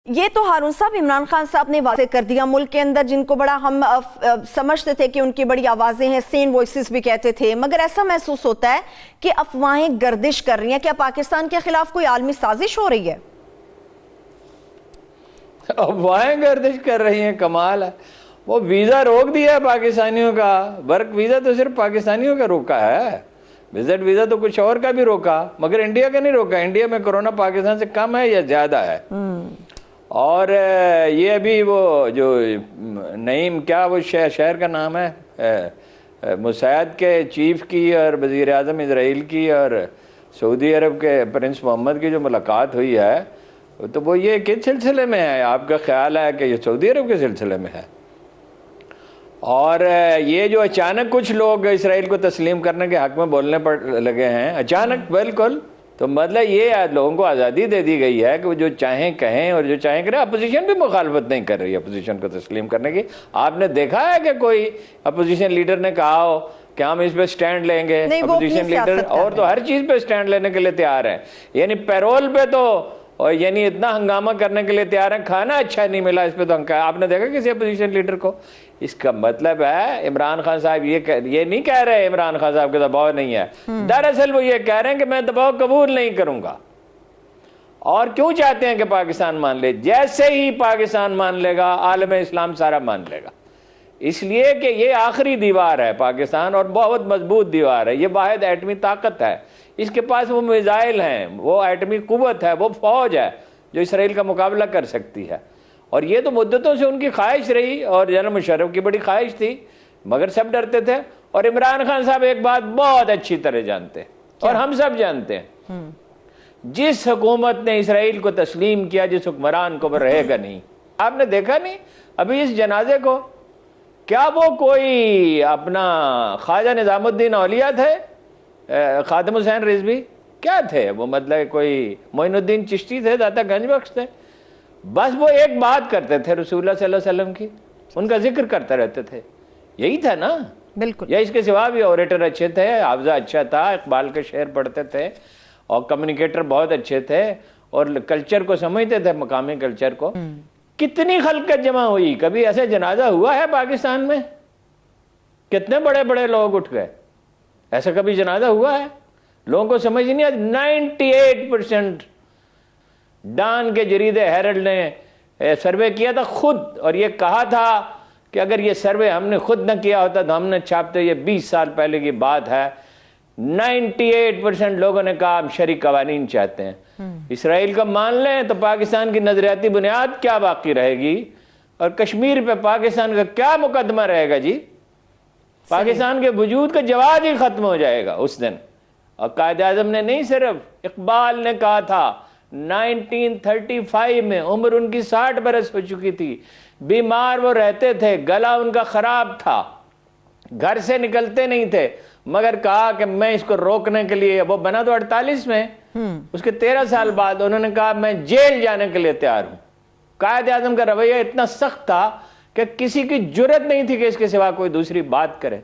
ये तो हारून साहब इमरान खान साहब ने वाज़ेह कर दिया, मुल्क के अंदर जिनको बड़ा हम समझते थे कि उनकी बड़ी आवाज़ें हैं, सेन वॉइसेस भी कहते थे, मगर ऐसा महसूस होता है कि अफवाहें गर्दिश कर रही हैं। क्या पाकिस्तान के खिलाफ कोई आलमी साजिश हो रही है? अफवाहें गर्दिश कर रही हैं, कमाल है। वो वीज़ा रोक दिया है पाकिस्तानियों का, वर्क वीज़ा तो सिर्फ पाकिस्तानियों का रोका है, विजिट वीज़ा तो कुछ और का भी रोका, मगर इंडिया का नहीं रोका। इंडिया में कोरोना पाकिस्तान से कम है या ज़्यादा है। और ये अभी वो जो नईम, क्या वो शहर का नाम है, मुसैद के चीफ की और वज़ीर आज़म इजराइल की और सऊदी अरब के प्रिंस मोहम्मद की जो मुलाकात हुई है, तो वो ये किस सिलसिले में है? आपका ख्याल है कि ये सऊदी अरब के सिलसिले में है? और ये जो अचानक कुछ लोग इसराइल को तस्लीम करने के हक में बोलने पर लगे हैं अचानक, बिल्कुल, तो मतलब ये लोगों को आज़ादी दे दी गई है कि वो जो चाहें कहें और जो चाहें करें। अपोजिशन भी मुखालफत नहीं कर रही है अपोजिशन को तस्लीम करने की। आपने देखा है कि कोई अपोजिशन लीडर ने कहा हो कि हम इस पे स्टैंड लेंगे? अपोजिशन लीडर और तो हर चीज़ पे स्टैंड लेने के लिए तैयार है, यानी पैरोल पे तो, और यानी इतना हंगामा करने के लिए तैयार है। खाना अच्छा नहीं मिला इस पे तो आपने देखा किसी अपोजिशन लीडर को? इसका मतलब है इमरान खान साहब ये नहीं कह रहे इमरान खान साहब के दबाव नहीं है, दरअसल वो ये कह रहे हैं कि मैं दबाव कबूल नहीं करूंगा। और क्यों चाहते हैं कि पाकिस्तान मान ले? जैसे ही पाकिस्तान मान लेगा आलम इस्लाम सारा मान लेगा, इसलिए कि ये आखिरी दीवार है पाकिस्तान, और बहुत मजबूत दीवार है। ये वाहिद एटमी ताकत है, इसके पास वो मिसाइल हैं, वो एटमी कुव्वत है, वो फौज है जो इसराइल का मुकाबला कर सकती है। और ये तो मुद्दतों से उनकी ख्वाहिश रही और जनरल मुशर्रफ की बड़ी ख्वाहिश थी, मगर सब डरते थे। और इमरान खान साहब एक बात बहुत अच्छी तरह जानते हैं, और हम सब जानते हैं, जिस हुकूमत ने इसराइल को तस्लीम किया, जिस हुक्मरान को वो रहेगा नहीं। आपने देखा नहीं अभी इस जनाजे को, क्या वो कोई अपना ख्वाजा निजामुद्दीन औलिया थे, खादिम हुसैन रिजवी क्या थे वो? मतलब कोई मोइनुद्दीन चिश्ती थे, दाता गंज बख्श थे? बस वो एक बात करते थे रसूलुल्लाह सल्लल्लाहु अलैहि वसल्लम की, उनका जिक्र करते रहते थे, यही था ना? बिल्कुल। या इसके सिवा भी ऑरेटर अच्छे थे, हाफजा अच्छा था, इकबाल के शेर पढ़ते थे, और कम्युनिकेटर बहुत अच्छे थे, और कल्चर को समझते थे, मकामी कल्चर को। कितनी खलकत जमा हुई, कभी ऐसे जनाजा हुआ है पाकिस्तान में? कितने बड़े बड़े लोग उठ गए, ऐसा कभी जनाजा हुआ है? लोगों को समझ ही नहीं आती। 98% डान के जरीदे हेरल्ड ने सर्वे किया था खुद, और ये कहा था कि अगर ये सर्वे हमने खुद न किया होता तो हमने छापते। ये 20 साल पहले की बात है। 98% लोगों ने कहा हम शरी कवानीन चाहते हैं। इसराइल का मान लें तो पाकिस्तान की नजरियाती बुनियाद क्या बाकी रहेगी, और कश्मीर पे पाकिस्तान का क्या मुकदमा रहेगा जी? पाकिस्तान के वजूद का जवाब ही खत्म हो जाएगा उस दिन। और कायदे आज़म ने नहीं, सिर्फ इकबाल ने कहा था 1935 में, उम्र उनकी 60 बरस हो चुकी थी, बीमार वो रहते थे, गला उनका खराब था, घर से निकलते नहीं थे, मगर कहा कि मैं इसको रोकने के लिए, वो बना तो 48 में, उसके 13 साल बाद उन्होंने कहा मैं जेल जाने के लिए तैयार हूं। कायदे आज़म का रवैया इतना सख्त था कि किसी की जुर्रत नहीं थी कि इसके सिवा कोई दूसरी बात करे।